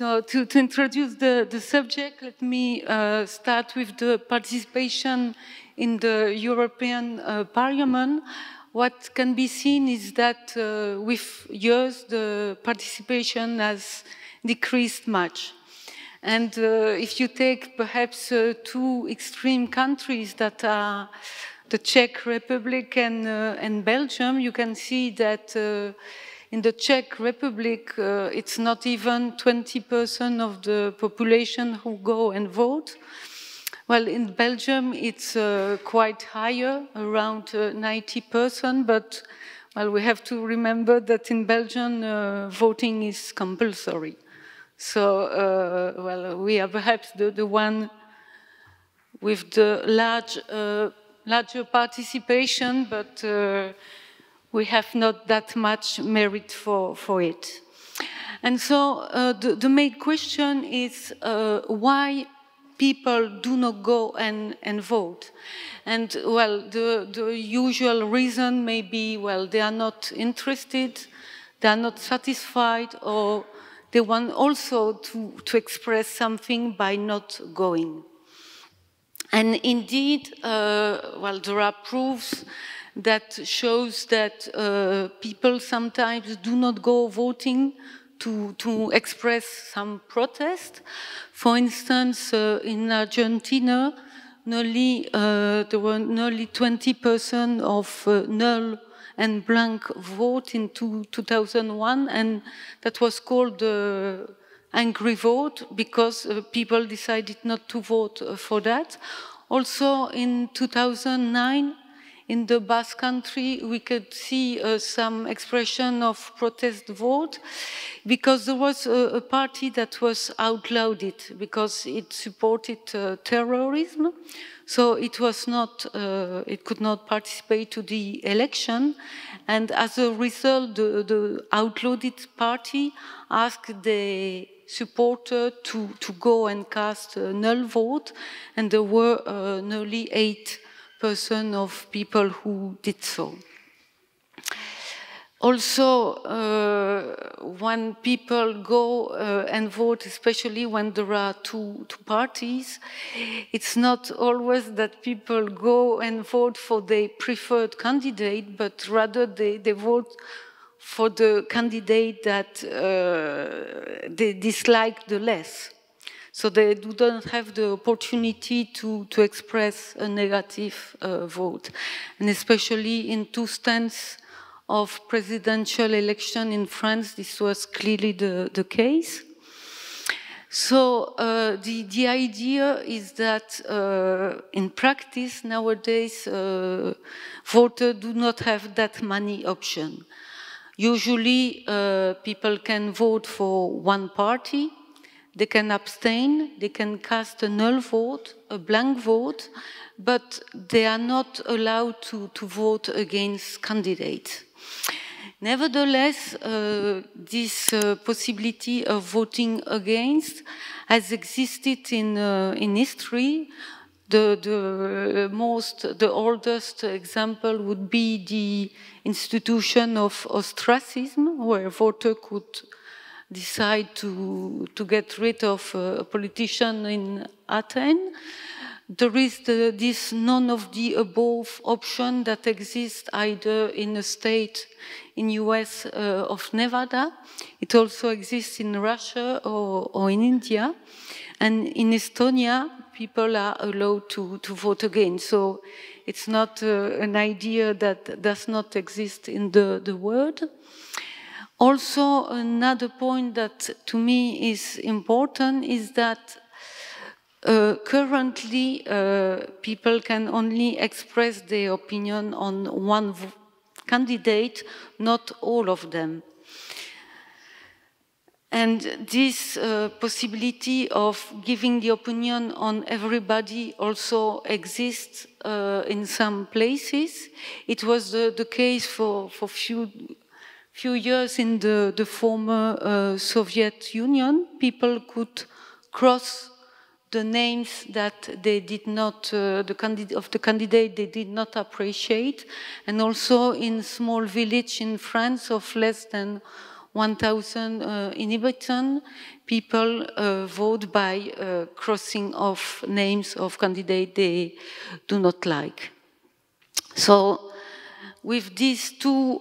So to introduce the subject, let me start with the participation in the European Parliament. What can be seen is that with years the participation has decreased much. And if you take perhaps two extreme countries that are the Czech Republic and Belgium, you can see that in the Czech Republic it's not even 20% of the population who go and vote. Well, in Belgium it's quite higher, around 90%, but well, we have to remember that in Belgium voting is compulsory. So, well, we are perhaps the one with the larger participation, but we have not that much merit for it. And so the main question is why people do not go and vote. And, well, the usual reason may be, well, they are not interested, they are not satisfied, or they want also to express something by not going. And indeed, well, there are proofs that shows that people sometimes do not go voting to express some protest. For instance, in Argentina, there were nearly 20% of null and blank vote in 2001, and that was called the angry vote because people decided not to vote for that. Also in 2009, in the Basque Country, we could see some expression of protest vote because there was a party that was outlawed because it supported terrorism. So it was not, it could not participate to the election, and as a result, the outlawed party asked the supporter to go and cast a null vote, and there were nearly 8% of people who did so. Also, when people go and vote, especially when there are two parties, it's not always that people go and vote for their preferred candidate, but rather they vote for the candidate that they dislike the less. So they do not have the opportunity to express a negative vote. And especially in two stands of presidential election in France, this was clearly the case. So the idea is that in practice nowadays voters do not have that many options. Usually people can vote for one party, they can abstain, they can cast a null vote, a blank vote, but they are not allowed to vote against candidates. Nevertheless, this possibility of voting against has existed in history. The oldest example would be the institution of ostracism, where a voter could decide to get rid of a politician in Athens. There is this none of the above option that exists either in a state in US of Nevada. It also exists in Russia or in India. And in Estonia, people are allowed to vote again. So it's not an idea that does not exist in the world. Also, another point that to me is important is that currently, people can only express their opinion on one candidate, not all of them. And this possibility of giving the opinion on everybody also exists in some places. It was the case for few years in the former Soviet Union. People could cross the names that they did not, the candidate they did not appreciate, and also in small village in France of less than 1,000 inhabitants, people vote by crossing off names of candidates they do not like. So with these two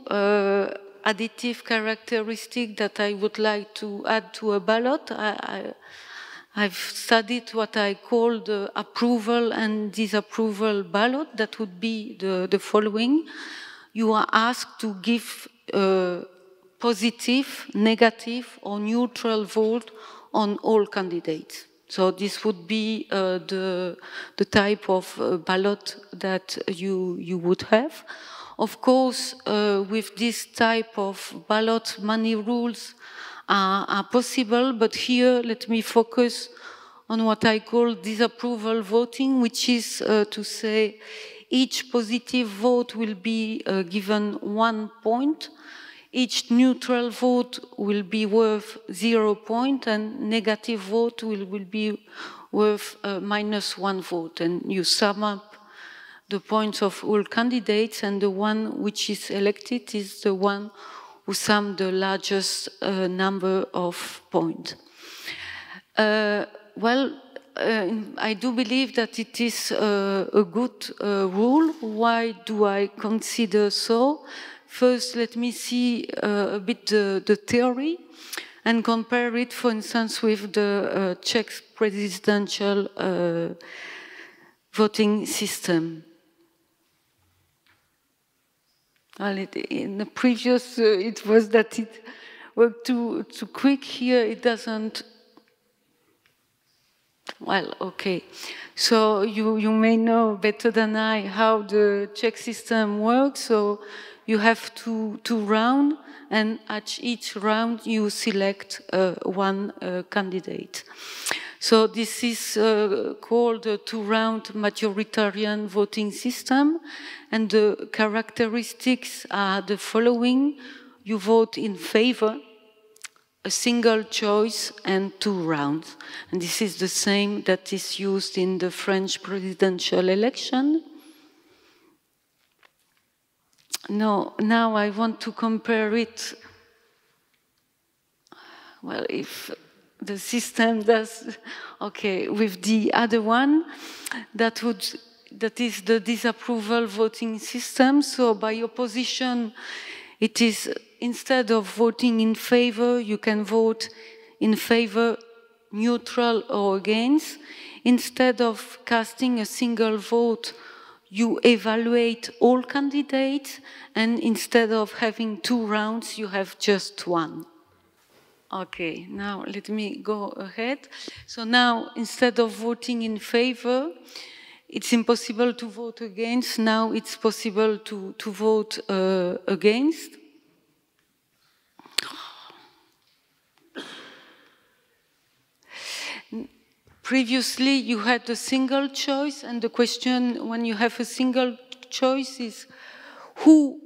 additive characteristics that I would like to add to a ballot, I've studied what I call the approval and disapproval ballot. That would be the following. You are asked to give positive, negative, or neutral vote on all candidates. So this would be the type of ballot that you would have. Of course, with this type of ballot, many rules are possible, but here let me focus on what I call disapproval voting, which is to say each positive vote will be given 1 point, each neutral vote will be worth 0 point, and negative vote will be worth -1 vote. And you sum up the points of all candidates, and the one which is elected is the one who sum the largest number of points. I do believe that it is a good rule. Why do I consider so? First, let me see a bit the theory and compare it, for instance, with the Czech presidential voting system. Well, in the previous, it was that it worked too quick. Here, it doesn't. Well, okay. So you may know better than I how the Czech system works. So you have two rounds, and at each round you select one candidate. So this is called a two-round majoritarian voting system, and the characteristics are the following. You vote in favor, a single choice, and 2 rounds. And this is the same that is used in the French presidential election. Now I want to compare it, well, if the system does, okay, with the other one, that is the disapproval voting system. So by opposition, it is, instead of voting in favor, you can vote in favor, neutral, or against. Instead of casting a single vote, you evaluate all candidates, and instead of having 2 rounds, you have just 1. Okay, now let me go ahead. So now, instead of voting in favor, it's impossible to vote against. Now it's possible to vote against. Previously, you had a single choice, and the question when you have a single choice is who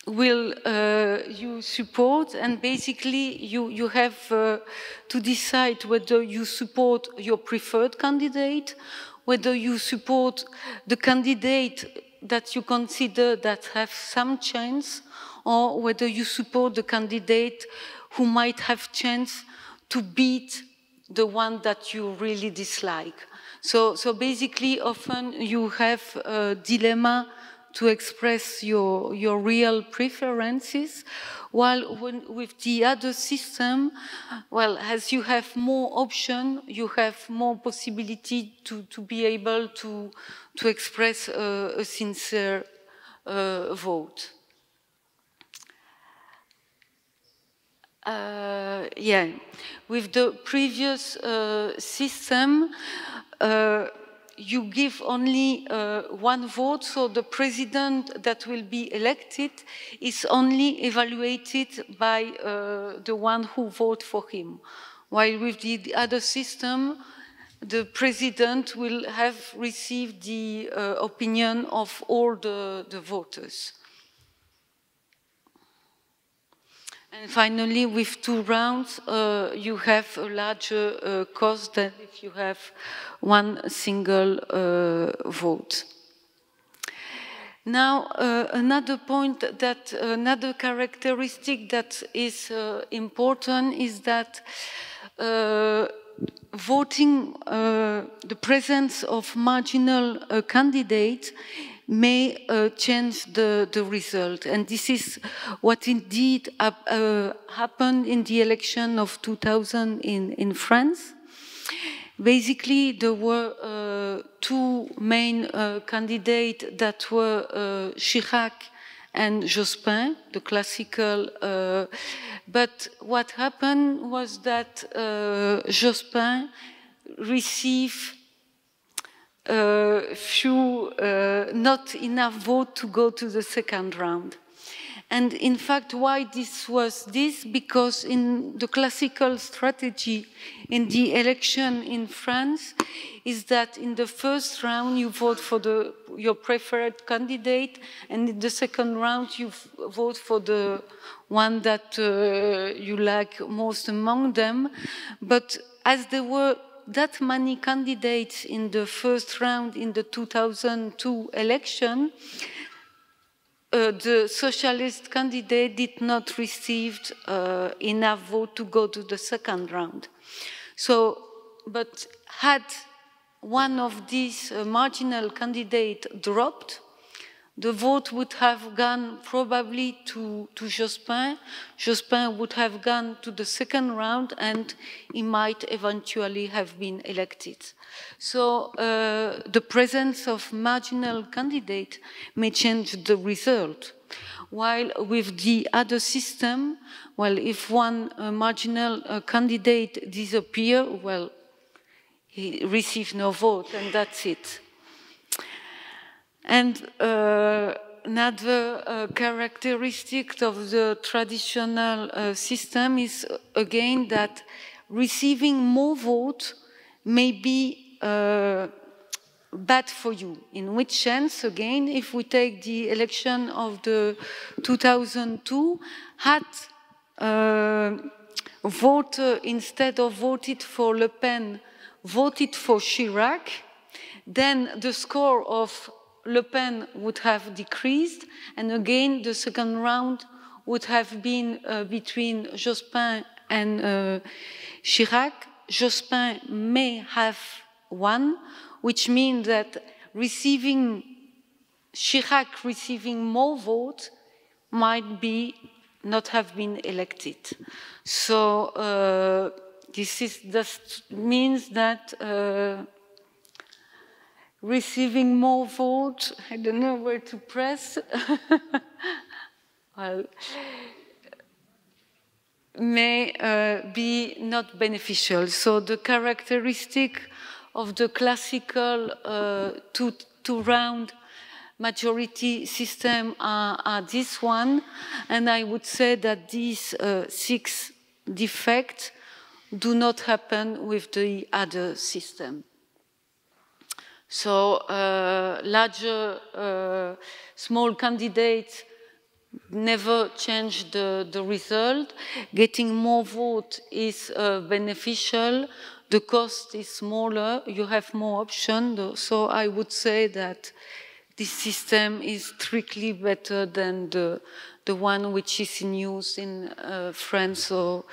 will you support, and basically you have to decide whether you support your preferred candidate, whether you support the candidate that you consider that have some chance, or whether you support the candidate who might have chance to beat the one that you really dislike. So basically often you have a dilemma to express your real preferences, while with the other system, well, as you have more options, you have more possibility to be able to express a sincere vote. Yeah, with the previous system, you give only 1 vote, so the president that will be elected is only evaluated by the one who voted for him. While with the other system, the president will have received the opinion of all the voters. And finally, with 2 rounds, you have a larger cost than if you have 1 single vote. Now, another point that, another characteristic that is important is that voting, the presence of marginal candidates may change the result. And this is what indeed happened in the election of 2000 in France. Basically, there were two main candidates that were Chirac and Jospin, the classical. But what happened was that Jospin received not enough vote to go to the second round. And in fact, why this was this? Because in the classical strategy in the election in France is that in the first round you vote for your preferred candidate, and in the second round you vote for the one that you like most among them. But as there were that many candidates in the first round in the 2002 election, the socialist candidate did not receive enough vote to go to the second round. So, but had one of these marginal candidates dropped, the vote would have gone probably to Jospin. Jospin would have gone to the second round, and he might eventually have been elected. So the presence of marginal candidate may change the result. While with the other system, well, if one marginal candidate disappears, well, he receives no vote, and that's it. And another characteristic of the traditional system is, again, that receiving more votes may be bad for you. In which sense, again, if we take the election of the 2002, had voter, instead of voted for Le Pen, voted for Chirac, then the score of Le Pen would have decreased, and again the second round would have been between Jospin and Chirac. Jospin may have won, which means that Chirac receiving more votes might not have been elected. So this means that receiving more votes, I don't know where to press, well, may be not beneficial. So the characteristic of the classical two-round majority system are this one, and I would say that these 6 defects do not happen with the other system. So larger, small candidates never change the result. Getting more votes is beneficial. The cost is smaller. You have more options. So I would say that this system is strictly better than the one which is in use in France or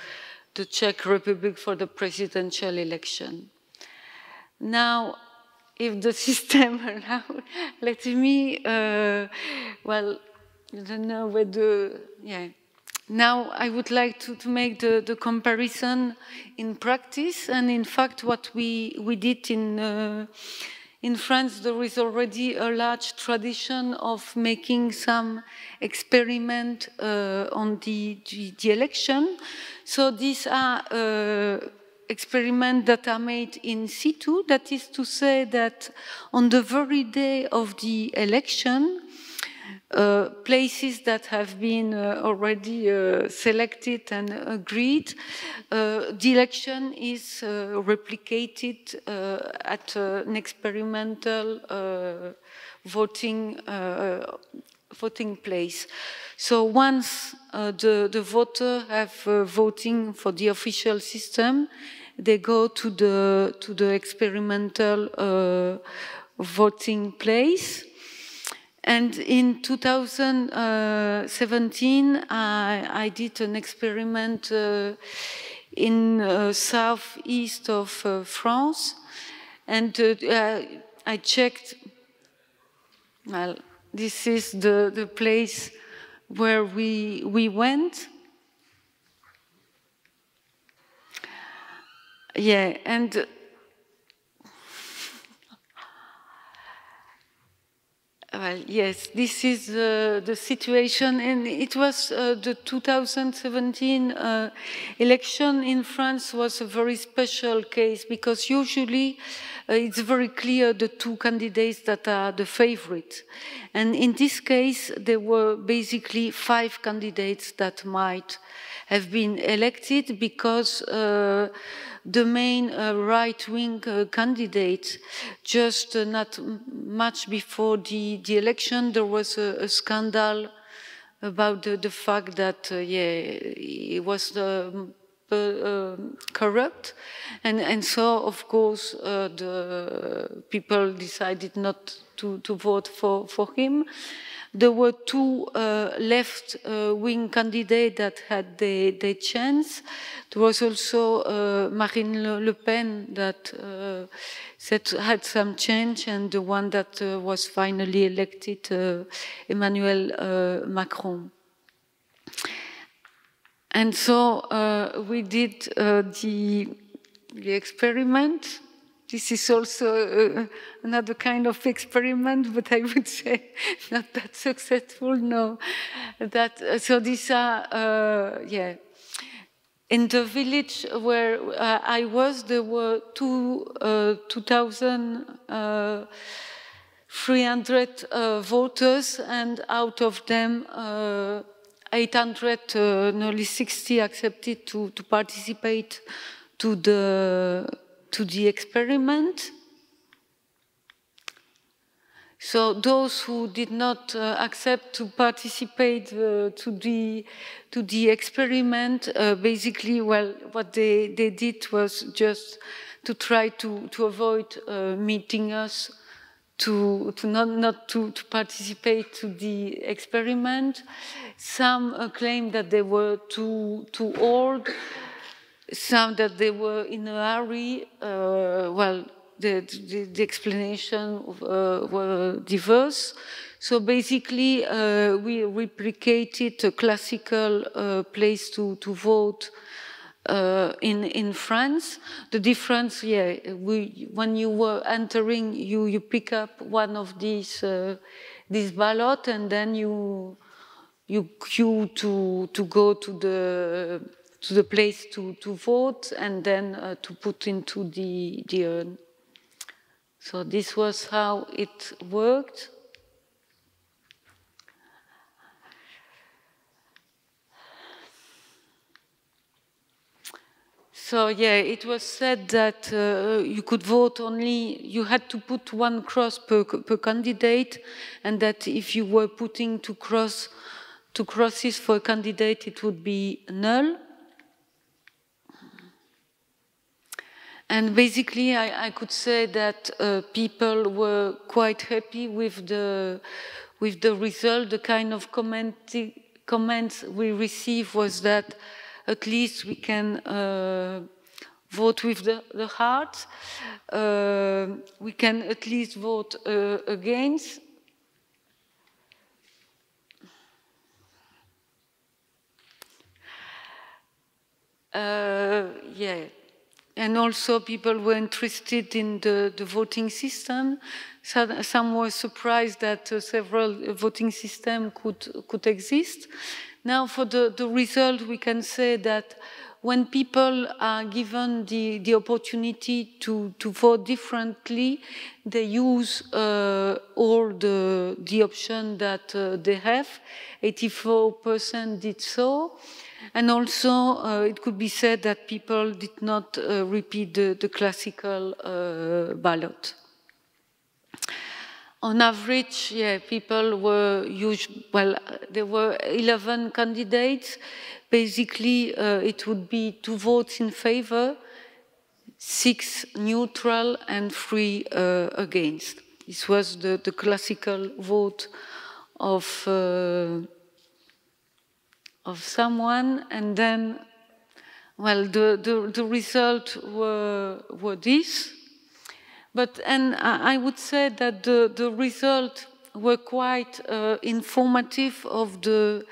the Czech Republic for the presidential election. Now, if the system allows, let me, well, I don't know whether, yeah. Now I would like to make the comparison in practice, and in fact what we did in France, there is already a large tradition of making some experiment on the election. So these are experiments that are made in situ, that is to say that on the very day of the election, places that have been already selected and agreed, the election is replicated at an experimental voting place. So once the voters have voting for the official system, they go to the experimental voting place. And in 2017, I did an experiment in southeast of France, and I checked. Well, this is the place where we went. Yeah, and well, yes, this is the situation, and it was the 2017 election in France was a very special case, because usually it's very clear the two candidates that are the favorite. And in this case, there were basically 5 candidates that might have been elected, because the main right-wing candidate, just not much before the election, there was a scandal about the fact that he was corrupt, and so of course the people decided not to vote for him. There were 2 left-wing candidates that had their chance. There was also Marine Le Pen that had some change, and the one that was finally elected, Emmanuel Macron. And so we did the experiment. This is also another kind of experiment, but I would say not that successful. No, so these are yeah. In the village where I was, there were 2,300 voters, and out of them, 800, nearly 60, accepted to participate to the experiment. So those who did not accept to participate to the experiment, basically, well, what they did was just to try to avoid meeting us, not to participate to the experiment. Some claimed that they were too old. Some that they were in a hurry. Well, the explanation were diverse. So basically, we replicated a classical place to vote in France. The difference, yeah, when you were entering, you pick up one of these ballot, and then you queue to go to the place to vote, and then to put into the urn. So this was how it worked. So yeah, it was said that you could vote only, you had to put 1 cross per candidate, and that if you were putting 2 crosses for a candidate, it would be null. And basically, I could say that people were quite happy with the result. The kind of comments we received was that at least we can vote with the heart. We can at least vote against. Yeah. And also people were interested in the voting system. Some were surprised that several voting systems could exist. Now for the result, we can say that when people are given the opportunity to vote differently, they use all the options that they have. 84% did so. And also, it could be said that people did not repeat the classical ballot. On average, yeah, people were well, there were 11 candidates. Basically, it would be 2 votes in favor, 6 neutral, and 3 against. This was the classical vote of someone, and then, well, the result were this. And I would say that the result were quite informative of the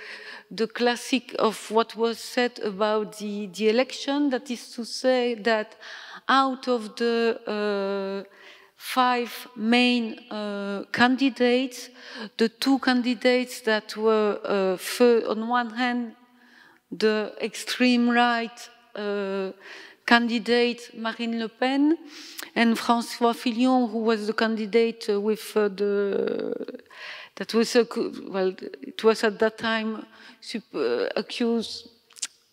classic of what was said about the election. That is to say that out of the 5 main candidates, the 2 candidates that were on one hand the extreme right candidate Marine Le Pen and François Fillon, who was the candidate with that was well, it was at that time accused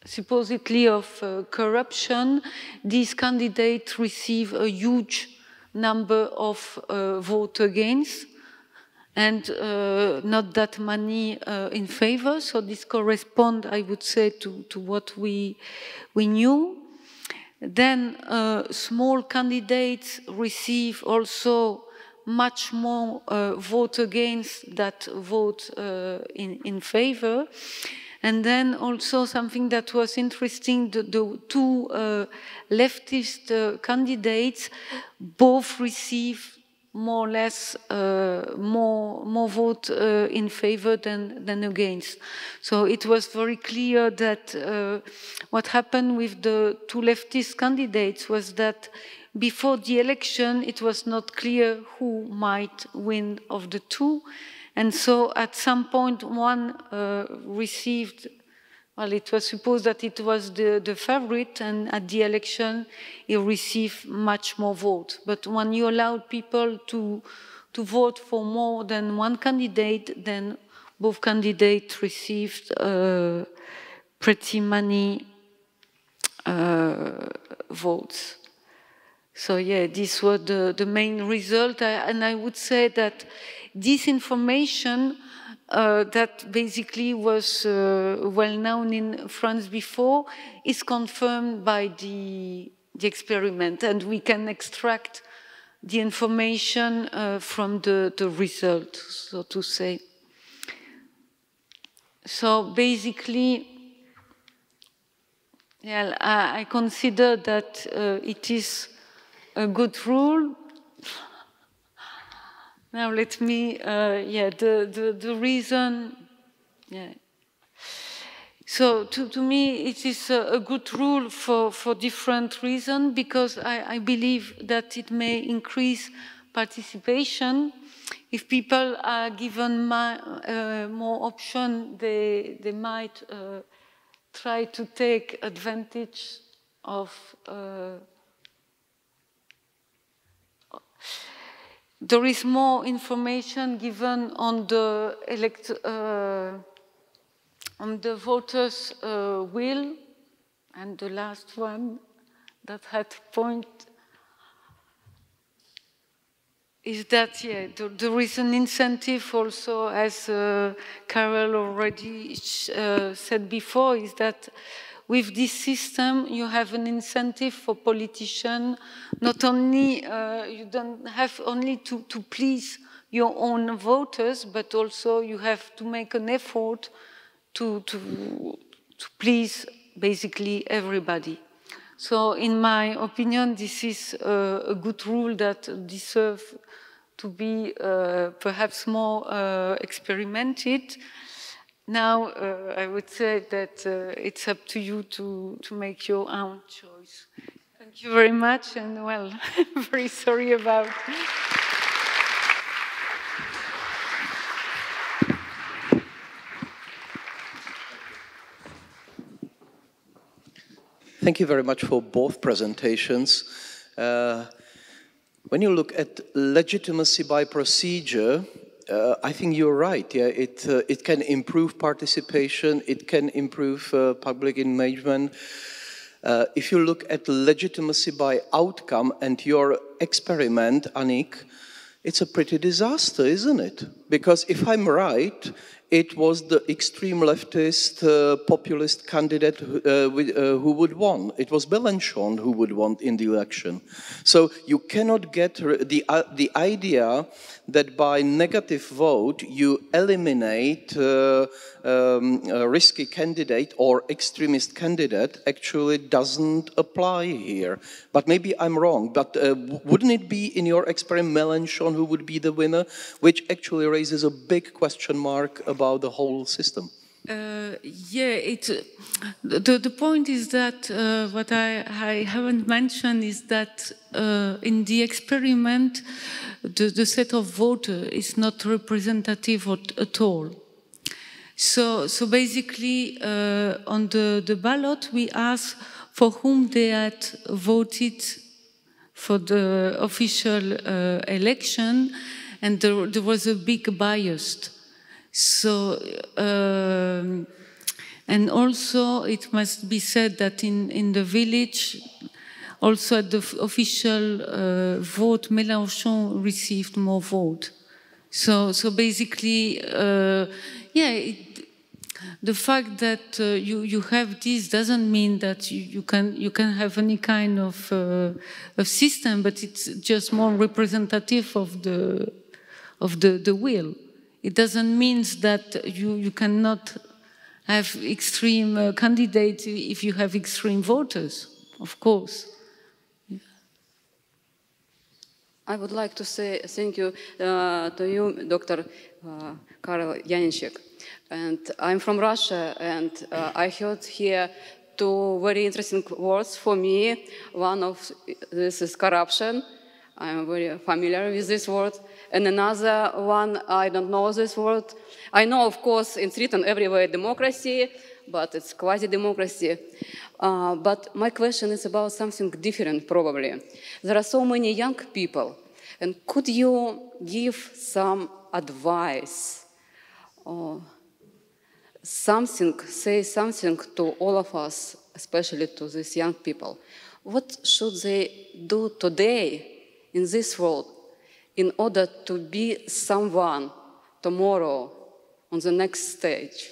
supposedly of corruption. These candidates received a huge number of votes against, and not that many in favor. So this corresponds, I would say, to what we knew. Then small candidates receive also much more vote against that vote in favor. And then also something that was interesting, the 2 leftist candidates both receive more or less more vote in favor than against. So it was very clear that what happened with the 2 leftist candidates was that before the election it was not clear who might win of the 2. And so at some point one received, well, it was supposed that it was the favorite, and at the election he received much more votes. But when you allowed people to vote for more than one candidate, then both candidates received pretty many votes. So yeah, this was the main result. And I would say that this information that basically was well known in France before is confirmed by the experiment, and we can extract the information from the result, so to say. So basically, yeah, I consider that it is a good rule. Now let me, the reason, yeah. So to me it is a good rule for different reasons, because I believe that it may increase participation. If people are given more options, they might try to take advantage of there is more information given on the voters' will, and the last one that had point is that there is an incentive also, as Carol already said before, is that with this system, you have an incentive for politicians. Not only, you don't have only to please your own voters, but also you have to make an effort to please basically everybody. So in my opinion, this is a good rule that deserves to be perhaps more experimented. Now, I would say that it's up to you to make your own choice. Thank you very much, and well, very sorry about. Thank you very much for both presentations. When you look at legitimacy by procedure, I think you're right. Yeah, it can improve participation. It can improve public engagement. If you look at legitimacy by outcome and your experiment, Annick, it's a pretty disaster, isn't it? Because if I'm right, it was the extreme leftist populist candidate who would won. It was Mélenchon who would won in the election. So you cannot get the idea that by negative vote you eliminate a risky candidate or extremist candidate actually doesn't apply here. But maybe I'm wrong, but wouldn't it be, in your experiment, Mélenchon who would be the winner, which actually raises a big question mark about the whole system? The point is that what I haven't mentioned is that in the experiment, the set of voters is not representative at all. So basically, on the ballot, we asked for whom they had voted for the official election, and there was a big bias. So, and also it must be said that in the village, also at the official vote, Mélenchon received more votes. So basically, the fact that you have this doesn't mean that you can have any kind of system, but it's just more representative of the will. It doesn't mean that you cannot have extreme candidates if you have extreme voters, of course. I would like to say thank you to you, Dr. Karel Janeček. And I'm from Russia, and I heard here two very interesting words for me. One of this is corruption. I'm very familiar with this word. And another one, I don't know this word. I know, of course, it's written everywhere, democracy, but it's quasi-democracy. But my question is about something different, probably. There are so many young people, and could you give some advice or say something to all of us, especially to these young people? What should they do today in this world in order to be someone tomorrow on the next stage?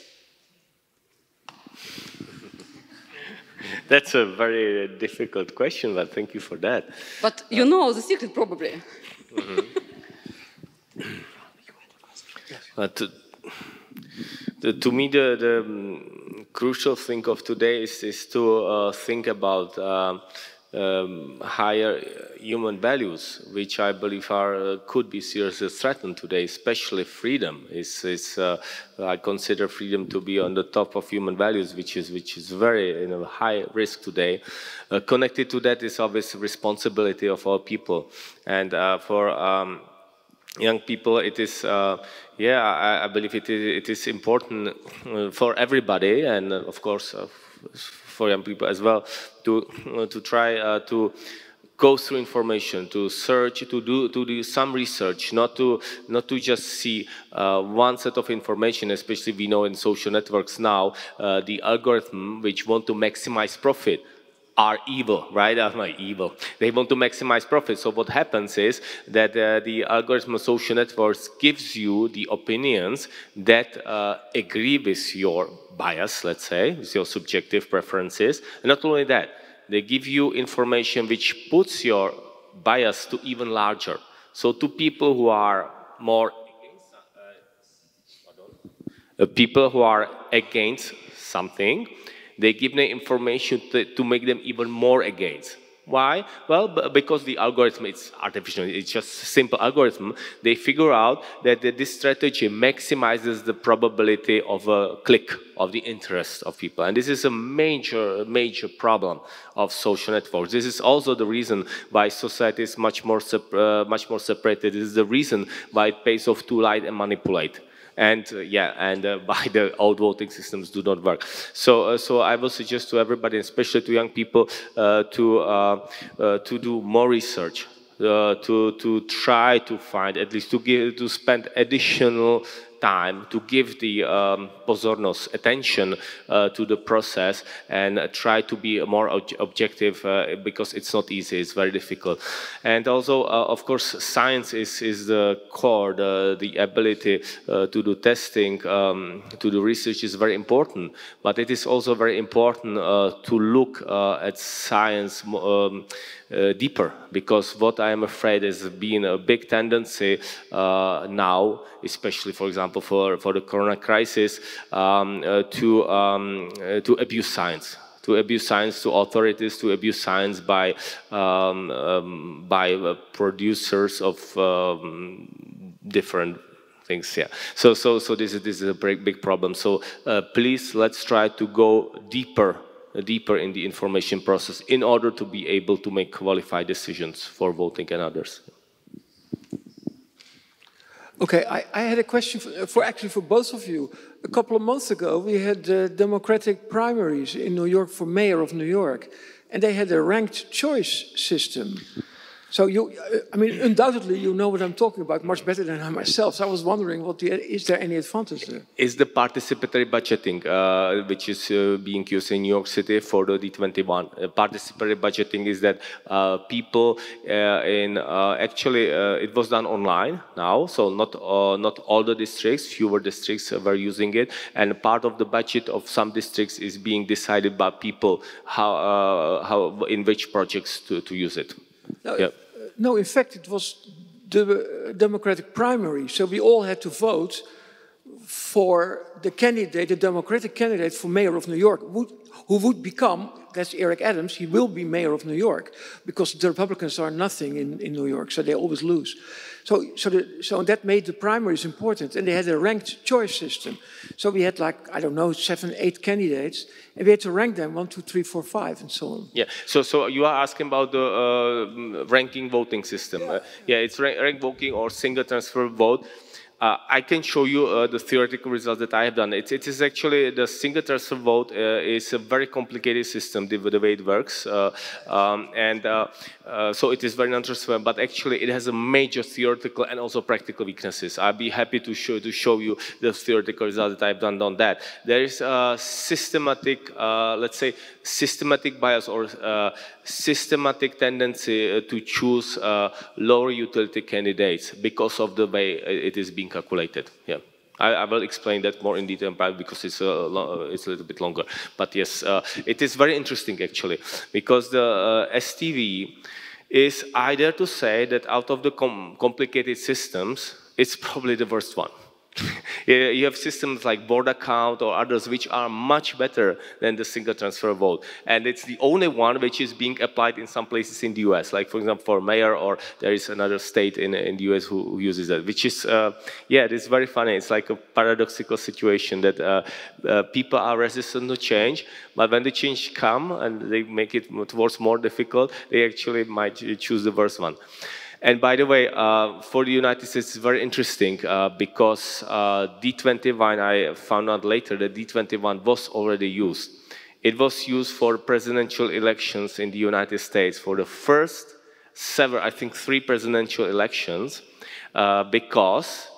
That's a very difficult question, but thank you for that. But you know the secret, probably. To me, the crucial thing of today is to think about higher human values, which I believe could be seriously threatened today, especially freedom. I consider freedom to be on the top of human values, which is very high risk today. Connected to that is obviously responsibility of all people, and for young people, it is, I believe it is important for everybody, and of course for young people as well, to try to go through information, to search, to do some research, not to just see one set of information. Especially we know in social networks now, the algorithm which want to maximize profit are evil, right? Evil. They want to maximize profit. So what happens is that the algorithm of social networks gives you the opinions that agree with your bias, let's say, with your subjective preferences. And not only that, they give you information which puts your bias to even larger. So to people who are more against something, they give them information to make them even more against. Why? Well, because the algorithm, it's artificial, it's just a simple algorithm. They figure out that this strategy maximizes the probability of a click, of the interest of people. And this is a major problem of social networks. This is also the reason why society is much more separated. This is the reason why it pays off to lie and manipulate. And by the old voting systems do not work. So I will suggest to everybody, especially to young people, to do more research, to try to find, at least to spend additional time to give the pozornost, attention to the process and try to be more objective because it's not easy, it's very difficult. And also, of course, science is the core, the ability to do testing, to do research is very important, but it is also very important to look at science deeper, because what I am afraid is being a big tendency now, especially, for example, for the corona crisis, to abuse science. To abuse science, to authorities, to abuse science by producers of different things. Yeah. So this is a big problem. So please, let's try to go deeper in the information process in order to be able to make qualified decisions for voting and others. Okay, I had a question for both of you. A couple of months ago, we had the Democratic primaries in New York for mayor of New York, and they had a ranked choice system. So I mean, undoubtedly you know what I'm talking about much better than I myself. So I was wondering, is there any advantage there? Is the participatory budgeting, which is being used in New York City for the D21. Participatory budgeting is that people actually it was done online now, so not all the districts, fewer districts were using it, and part of the budget of some districts is being decided by people how in which projects to use it. No, yeah. No, in fact, it was the Democratic primary. So we all had to vote for the candidate, the Democratic candidate for mayor of New York, who would become, that's Eric Adams, he will be mayor of New York, because the Republicans are nothing in New York, so they always lose. So that made the primaries important, and they had a ranked choice system. So we had, like, I don't know, 7, 8 candidates, and we had to rank them 1, 2, 3, 4, 5, and so on. Yeah. So you are asking about the ranking voting system. Yeah, it's ranked voting or single transfer vote. I can show you the theoretical results that I have done. It is actually the single transfer vote is a very complicated system, the way it works, so it is very non-transferable. But actually, it has a major theoretical and also practical weaknesses. I'd be happy to show you the theoretical results that I've done on that. There is a systematic, let's say, systematic bias or systematic tendency to choose lower utility candidates because of the way it is being calculated. Yeah, I will explain that more in detail because it's a little bit longer. But yes, it is very interesting actually, because the STV is, I dare to say that out of the complicated systems, it's probably the worst one. You have systems like board account or others which are much better than the single transfer vote. And it's the only one which is being applied in some places in the US, like for example for mayor, or there is another state in the US who uses that, which is, yeah, it is very funny. It's like a paradoxical situation that people are resistant to change, but when the change come and they make it towards more difficult, they actually might choose the worst one. And by the way, for the United States, it's very interesting because D21, I found out later that D21 was already used. It was used for presidential elections in the United States for the first several, I think 3 presidential elections, because,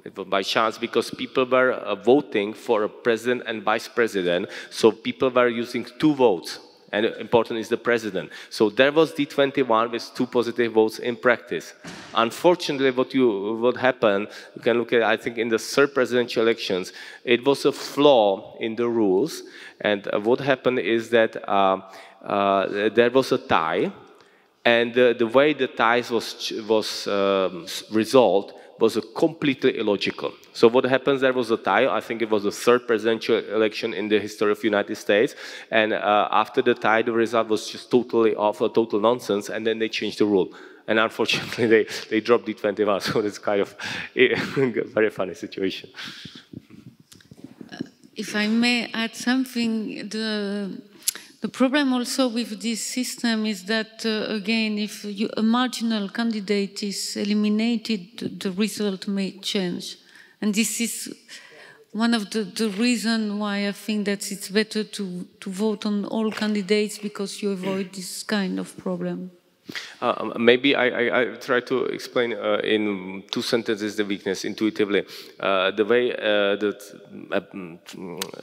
it was by chance, because people were voting for a president and vice president, so people were using 2 votes. And important is the president. So there was D21 with 2 positive votes in practice. Unfortunately, what happened, you can look at, I think, in the 3rd presidential elections, it was a flaw in the rules. And what happened is that there was a tie, and the way the ties was resolved was completely illogical. So what happens, there was a tie, I think it was the 3rd presidential election in the history of the United States, and after the tie, the result was just totally off, total nonsense, and then they changed the rule. And unfortunately, they dropped D21, so it's kind of a very funny situation. If I may add something, the problem also with this system is that, again, if a marginal candidate is eliminated, the result may change. And this is one of the reasons why I think that it's better to vote on all candidates, because you avoid this kind of problem. Maybe I try to explain in 2 sentences the weakness intuitively. The way that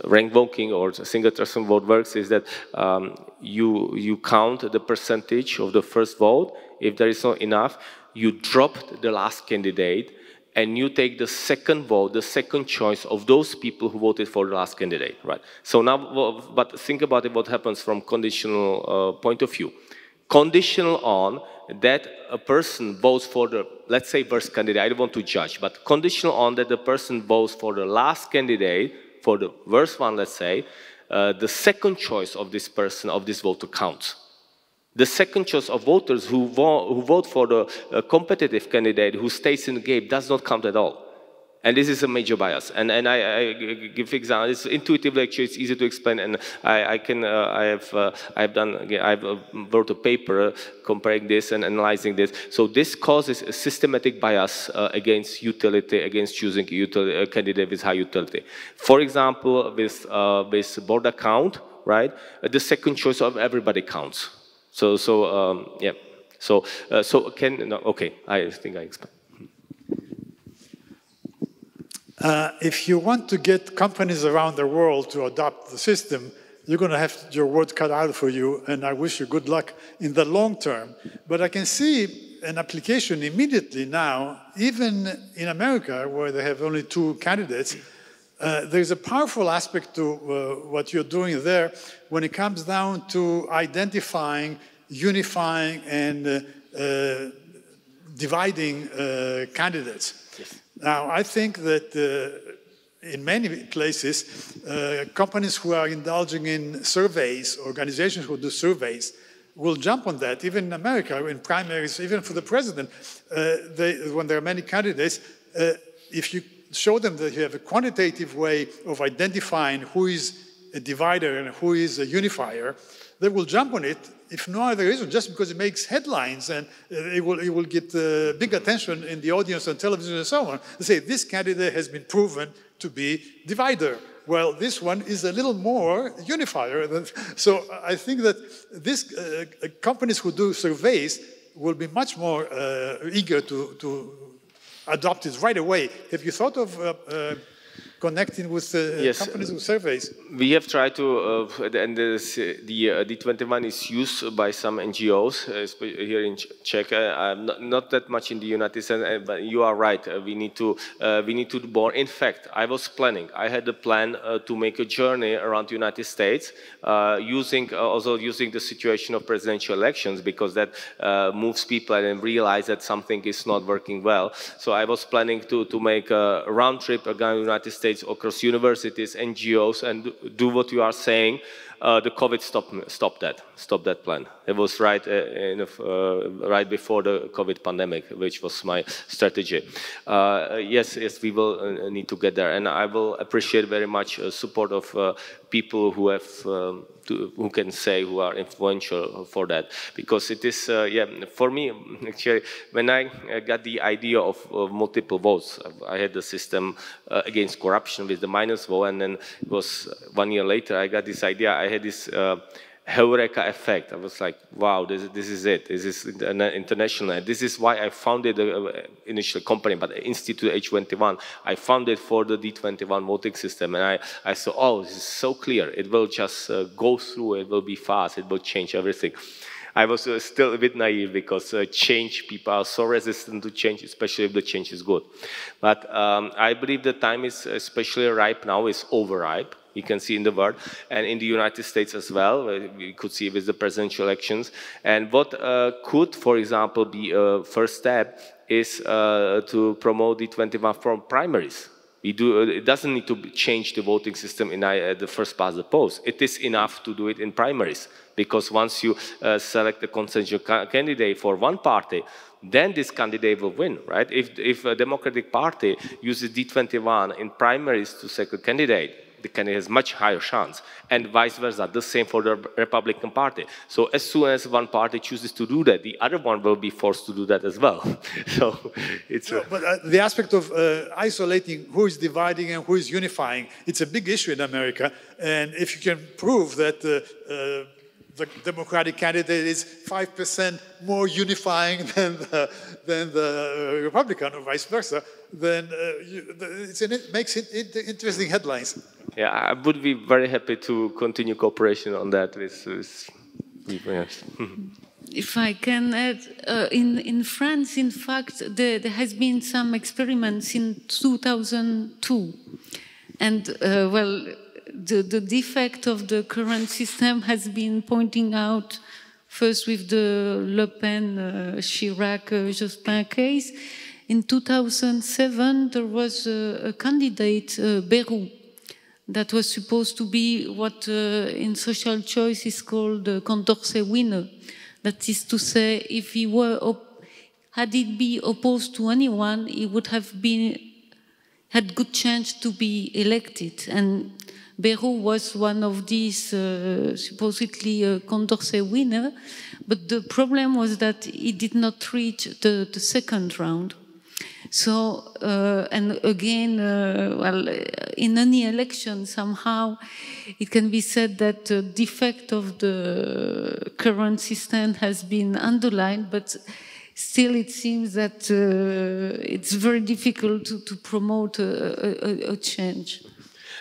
rank voting or single person vote works is that you count the percentage of the first vote. If there is not enough, you drop the last candidate and you take the second vote, the second choice of those people who voted for the last candidate, right? So now, but think about it, what happens from conditional point of view. Conditional on that a person votes for the, let's say, worst candidate. I don't want to judge, but conditional on that the person votes for the last candidate, for the worst one, let's say, the second choice of this person, of this voter counts. The second choice of voters who vote for the competitive candidate who stays in the game does not count at all. And this is a major bias. And I give examples. It's intuitively, actually, it's easy to explain. And I've wrote a paper comparing this and analyzing this. So this causes a systematic bias against utility, against choosing a candidate with high utility. For example, with border count, right? The second choice of everybody counts. Yeah. Okay. I think I explained. If you want to get companies around the world to adopt the system, you're going to have your work cut out for you, and I wish you good luck in the long term. But I can see an application immediately now, even in America, where they have only 2 candidates. There's a powerful aspect to what you're doing there when it comes down to identifying, unifying, and dividing candidates. Yes. Now, I think that in many places, companies who are indulging in surveys, organizations who do surveys, will jump on that. Even in America, in primaries, even for the president, when there are many candidates, if you show them that you have a quantitative way of identifying who is a divider and who is a unifier, they will jump on it, if no other reason, just because it makes headlines and it will get big attention in the audience on television and so on. They say, this candidate has been proven to be divider. Well, this one is a little more unifier. So I think that this companies who do surveys will be much more eager to adopt it right away. Have you thought of connecting with companies with surveys? We have tried to, and the D21 is used by some NGOs here in Czech. Not that much in the United States, but you are right. We need to do more. In fact, I was planning. I had a plan to make a journey around the United States, using the situation of presidential elections, because that moves people and realize that something is not working well. So I was planning to make a round trip around the United States, across universities, NGOs, and do what you are saying. The COVID stopped that plan. It was right before the COVID pandemic, which was my strategy. Yes, we will need to get there, and I will appreciate very much support of people who have who can say who are influential for that, because it is for me actually when I got the idea of multiple votes, I had the system against corruption with the minus vote, and then it was 1 year later I got this idea. I had this Heureka effect. I was like, wow, this is it. This is international. This is why I founded the initial company, but Institute H21. I founded for the D21 voting system, and I saw, oh, this is so clear. It will just go through. It will be fast. It will change everything. I was still a bit naive because people are so resistant to change, especially if the change is good. But I believe the time is especially ripe now, is overripe. You can see in the world, and in the United States as well. We could see with the presidential elections. And what could, for example, be a first step is to promote the 21 from primaries. It doesn't need to change the voting system in the first past the post. It is enough to do it in primaries, because once you select a consensual candidate for one party, then this candidate will win, right? If a Democratic Party uses D21 in primaries to select a candidate, the candidate has much higher chance, and vice versa, the same for the Republican Party. So as soon as one party chooses to do that, the other one will be forced to do that as well. So it's but the aspect of isolating who is dividing and who is unifying, it's a big issue in America, and if you can prove that the Democratic candidate is 5% more unifying than the Republican, or vice versa, then it makes it interesting headlines. Yeah, I would be very happy to continue cooperation on that with yes. If I can add, in France, in fact, there has been some experiments in 2002. And, well, the defect of the current system has been pointing out first with the Le Pen, Chirac, Jospin case. In 2007, there was a candidate, Bérou, that was supposed to be what in social choice is called the Condorcet winner. That is to say, if he were, had it been opposed to anyone, he would have had good chance to be elected. And Bérou was one of these supposedly Condorcet winner, but the problem was that he did not reach the second round. So, and again, well, in any election, somehow it can be said that the defect of the current system has been underlined, but still it seems that it's very difficult to promote a change.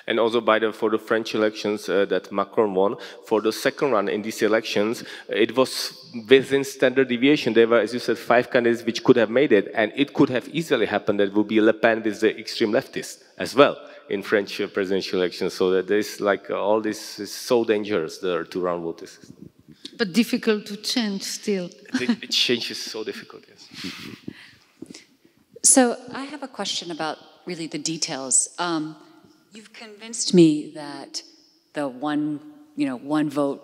And also for the French elections that Macron won, for the second run in these elections, it was within standard deviation. There were, as you said, 5 candidates which could have made it, and it could have easily happened that it would be Le Pen with the extreme leftists as well in French presidential elections. So that there's like all this is so dangerous, the two-round voting system. But difficult to change still. The change is so difficult, yes. So I have a question about really the details. You've convinced me that the one vote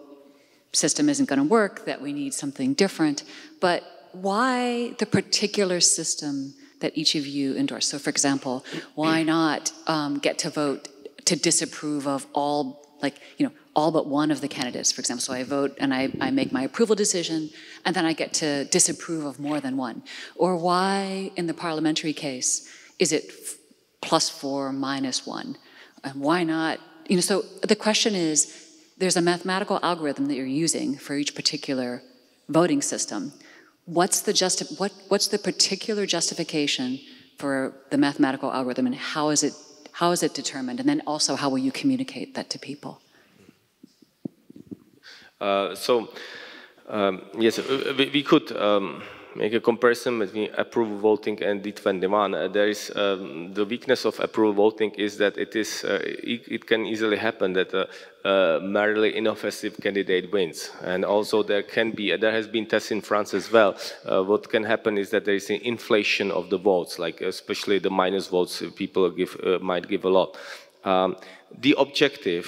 system isn't going to work, that we need something different, but why the particular system that each of you endorse? So for example, why not get to vote to disapprove of all but one of the candidates, for example? So I vote and I make my approval decision, and then I get to disapprove of more than one. Or why, in the parliamentary case, is it +4, -1? And why not? So the question is, there's a mathematical algorithm that you're using for each particular voting system. What's the particular justification for the mathematical algorithm, and how is it determined? And then also, how will you communicate that to people? Yes, we could make a comparison between approval voting and D21. There is the weakness of approval voting is that it can easily happen that a merely inoffensive candidate wins, and also there has been tests in France as well. What can happen is that there is an inflation of the votes, like especially the minus votes. People might give a lot. The objective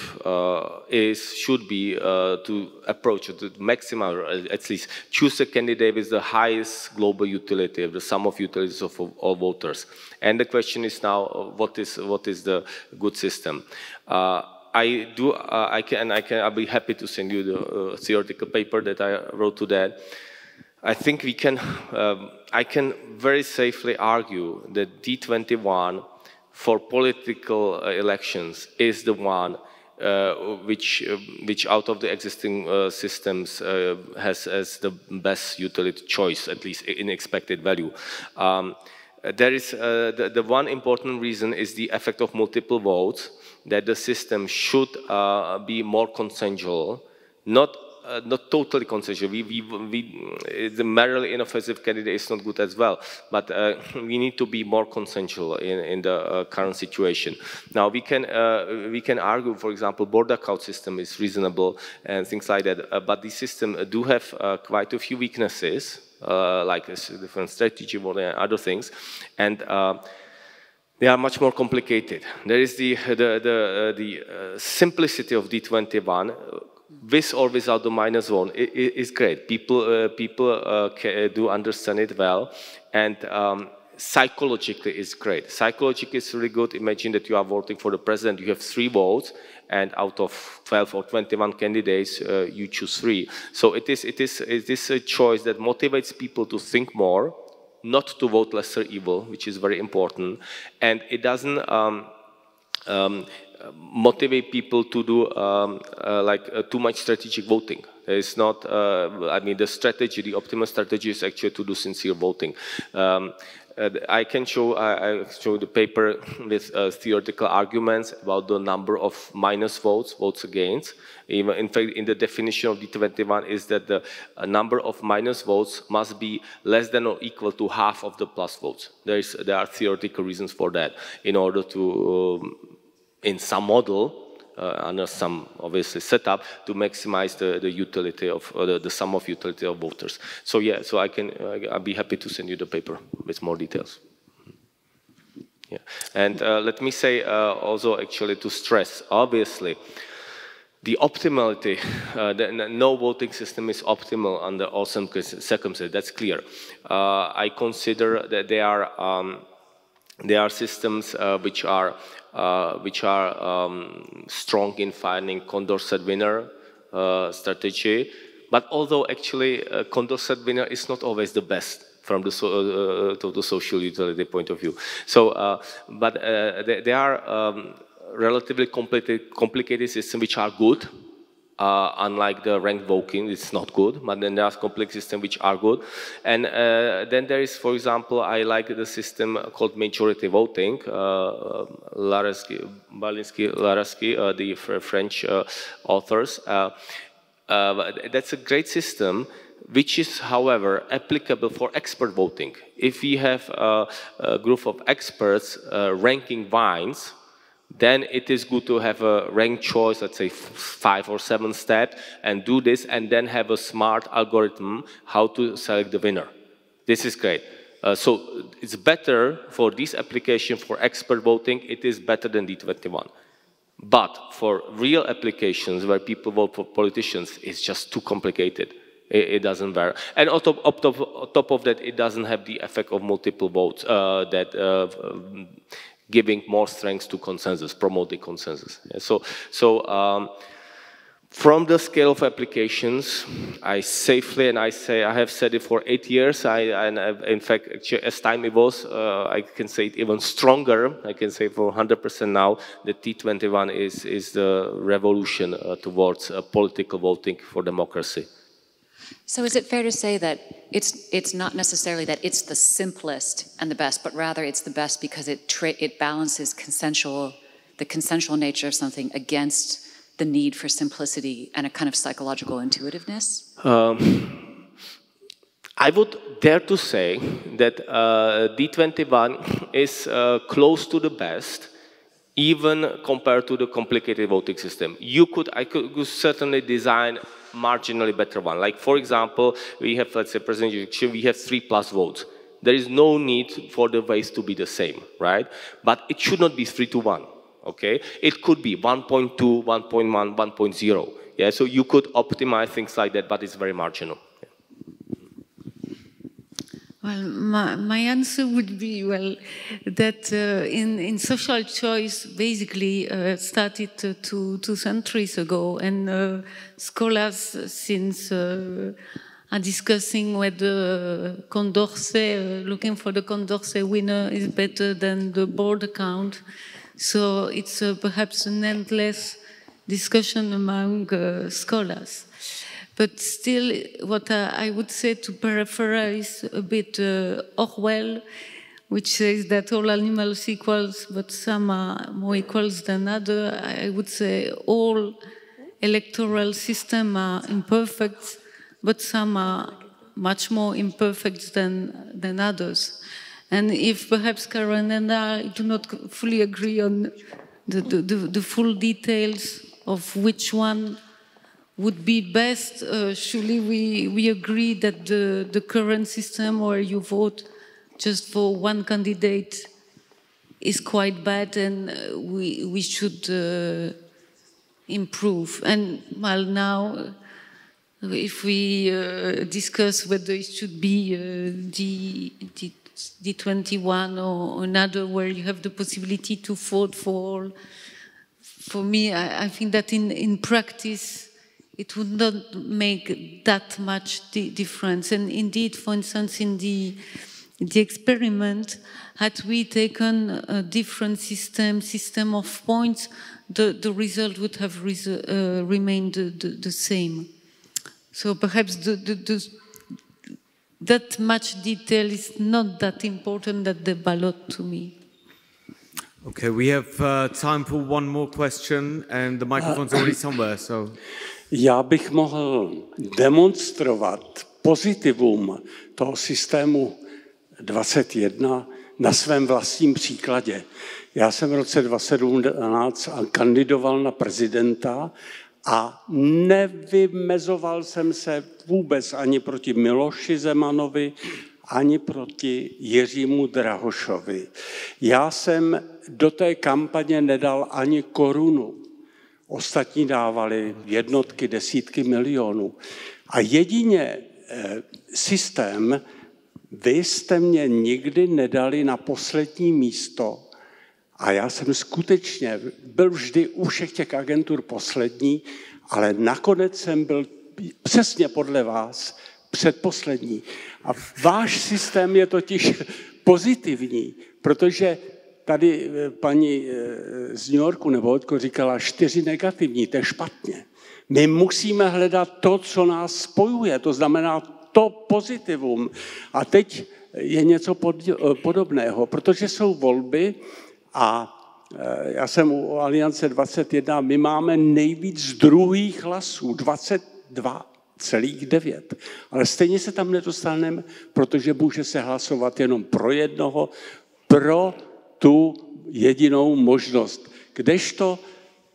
should be to approach the maximum, or at least choose a candidate with the highest global utility, of the sum of utilities of all voters. And the question is now, what is the good system? I'll be happy to send you the theoretical paper that I wrote to that. I think I can very safely argue that D21 for political elections is the one which out of the existing systems has the best utility choice, at least in expected value. There is the one important reason is the effect of multiple votes, that the system should be more consensual, not totally consensual. The merely inoffensive candidate is not good as well, but we need to be more consensual in the current situation. Now we can argue, for example, border count system is reasonable and things like that, but the system do have quite a few weaknesses, like a different strategy or other things, and they are much more complicated. There is the simplicity of D21. With or without the -1 is great. People do understand it well, and psychologically it's great. Psychologically it's really good. Imagine that you are voting for the president, you have 3 votes, and out of 12 or 21 candidates, you choose 3. So it is a choice that motivates people to think more, not to vote lesser evil, which is very important, and it doesn't motivate people to do too much strategic voting. It's not, I mean, the strategy, the optimal strategy is actually to do sincere voting. I can show, I show the paper with theoretical arguments about the number of minus votes, votes against. Even, in fact, in the definition of D21 is that the number of minus votes must be less than or equal to half of the plus votes. There are theoretical reasons for that in order to, in some model, under some obviously setup, to maximize the utility of the sum of utility of voters. So yeah, so I'll be happy to send you the paper with more details. Yeah, and let me say also actually to stress, obviously, the optimality, no voting system is optimal under all circumstances. That's clear. I consider that there are systems which are strong in finding Condorcet winner strategy, but although actually Condorcet winner is not always the best from the total social utility point of view. So, but there are relatively complicated systems which are good. Unlike the ranked voting, it's not good, but then there are complex systems which are good. And then there is, for example, I like the system called majority voting. Laruelle, the French authors. That's a great system, which is, however, applicable for expert voting. If we have a group of experts ranking wines, then it is good to have a ranked choice, let's say 5 or 7 steps, and do this, and then have a smart algorithm how to select the winner. This is great. So it's better for this application for expert voting, it is better than D21. But for real applications where people vote for politicians, it's just too complicated. It doesn't work. And on top of that, it doesn't have the effect of multiple votes giving more strength to consensus, promoting consensus. So from the scale of applications, I safely, and I have said it for 8 years, in fact, actually, as time evolves, I can say it even stronger, I can say for 100% now, that T21 is the revolution towards political voting for democracy. So is it fair to say that it's not necessarily that it's the simplest and the best, but rather it's the best because it balances the consensual nature of something against the need for simplicity and a kind of psychological intuitiveness? I would dare to say that D21 is close to the best, even compared to the complicated voting system. I could certainly design marginally better one. Like, for example, we have, let's say, presidential election, we have 3+ votes. There is no need for the weights to be the same, right? But it should not be 3-1, okay? It could be 1.2, 1.1, 1.0. Yeah, so you could optimize things like that, but it's very marginal. Well, my answer would be, well, that in social choice, basically started 2 centuries ago, and scholars since are discussing whether Condorcet, looking for the Condorcet winner is better than the board count. So it's perhaps an endless discussion among scholars. But still, what I would say, to paraphrase a bit Orwell, which says that all animals equals, but some are more equals than others, I would say all electoral systems are imperfect, but some are much more imperfect than others. And if perhaps Karen and I do not fully agree on the full details of which one would be best, surely we agree that the current system where you vote just for one candidate is quite bad, and we should improve. And well, now, if we discuss whether it should be D21 or another where you have the possibility to vote for all, for me, I think that in practice, it would not make that much difference. And indeed, for instance, in the experiment, had we taken a different system of points, the result would have remained the same. So perhaps that much detail is not that important at the ballot to me. Okay, we have time for one more question, and the microphone's already somewhere, so... Já bych mohl demonstrovat pozitivum toho systému 21 na svém vlastním příkladě. Já jsem v roce 2017 kandidoval na prezidenta a nevymezoval jsem se vůbec ani proti Miloši Zemanovi, ani proti Jiřímu Drahošovi. Já jsem do té kampaně nedal ani korunu. Ostatní dávali jednotky, desítky milionů. A jedině systém, vy jste mě nikdy nedali na poslední místo a já jsem skutečně byl vždy u všech těch agentur poslední, ale nakonec jsem byl přesně podle vás předposlední. A váš systém je totiž pozitivní, protože tady paní z New Yorku nebo odkud říkala 4 negativní, to je špatně. My musíme hledat to, co nás spojuje, to znamená to pozitivum. A teď je něco podobného, protože jsou volby a já jsem u Aliance 21, my máme nejvíc druhých hlasů, 22,9. Ale stejně se tam nedostaneme, protože může se hlasovat jenom pro jednoho, pro tu jedinou možnost. Kdežto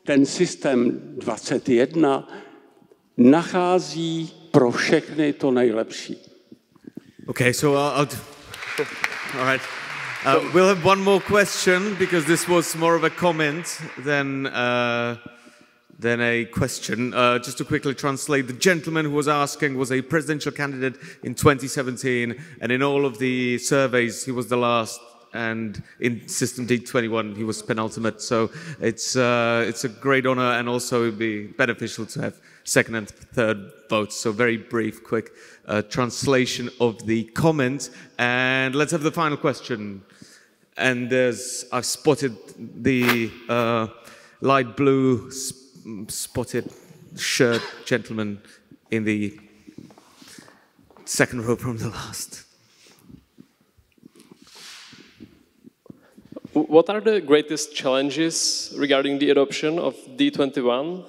ten systém 21 nachází pro všechny to nejlepší. Okay, so all right. We'll have one more question because this was more of a comment than a question. Just to quickly translate, the gentleman who was asking was a presidential candidate in 2017, and in all of the surveys he was the last, and in System D21 he was penultimate. So it's a great honor, and also it would be beneficial to have second and third votes. So very brief, quick translation of the comment, and let's have the final question. And I've spotted the light blue spotted shirt gentleman in the second row from the last. What are the greatest challenges regarding the adoption of D21,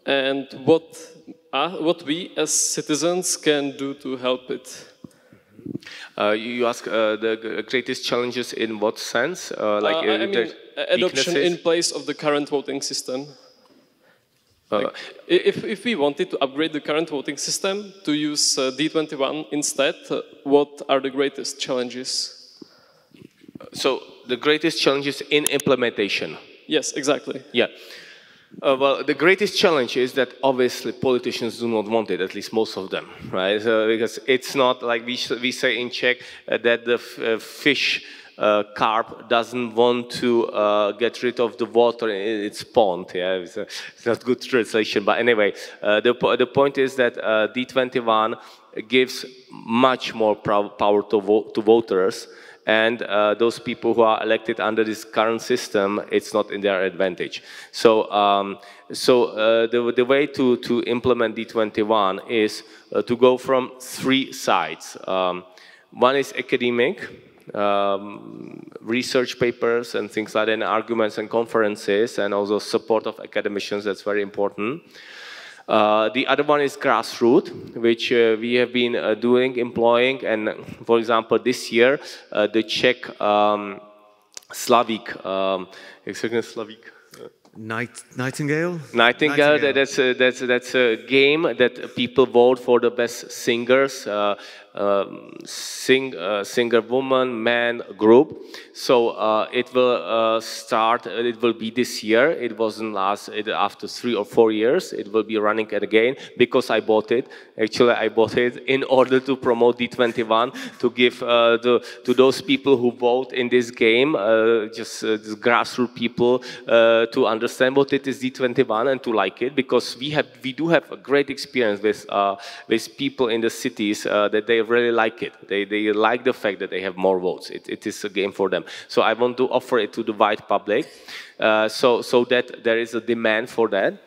and what we as citizens can do to help it? You ask the greatest challenges in what sense? I mean, adoption in place of the current voting system. If we wanted to upgrade the current voting system to use D21 instead, what are the greatest challenges? So the greatest challenges in implementation. Yes, exactly. Yeah. Well, the greatest challenge is that obviously politicians do not want it, at least most of them, right? Because it's not like we say in Czech that the fish carp doesn't want to get rid of the water in its pond. Yeah, it's not good translation, but anyway, the point is that D21 gives much more power to voters. And those people who are elected under this current system, it's not in their advantage. So, the way to implement D21 is to go from 3 sides. One is academic, research papers and things like that, and arguments and conferences, and also support of academicians. That's very important. The other one is grassroots, which we have been employing, and for example, this year, the Czech Nightingale? Nightingale. That's a game that people vote for the best singers, singer woman, man group. So it will start. It will be this year. It wasn't after 3 or 4 years. It will be running again because I bought it. Actually, I bought it in order to promote D21 to give to those people who vote in this game, just grassroots people, to understand what it is D21 and to like it, because we do have a great experience with people in the cities that they really like it. They like the fact that they have more votes. It is a game for them. So I want to offer it to the wide public, so that there is a demand for that.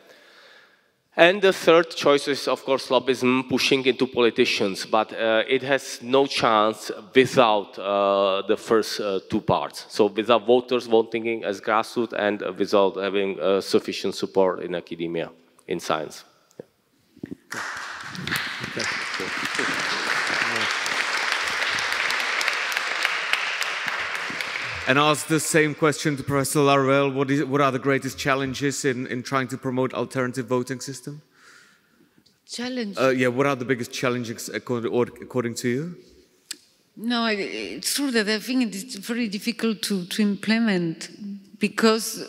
And the third choice is, of course, lobbyism, pushing into politicians, but it has no chance without the first two parts. So without voters voting as grassroots and without having sufficient support in academia, in science. Yeah. And ask the same question to Professor Laruelle. What are the greatest challenges in trying to promote alternative voting system? Challenge? Yeah, what are the biggest challenges according to you? No, it's true that I think it's very difficult to implement because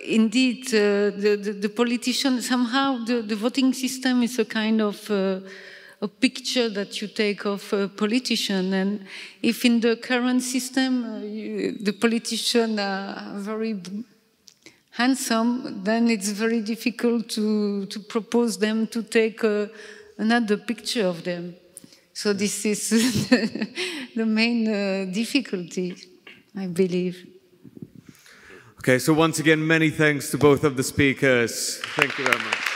indeed the politician, somehow the voting system is a kind of a picture that you take of a politician, and if in the current system the politicians are very handsome, then it's very difficult to propose them to take another picture of them. So this is the main difficulty, I believe. Okay, so once again, many thanks to both of the speakers. Thank you very much.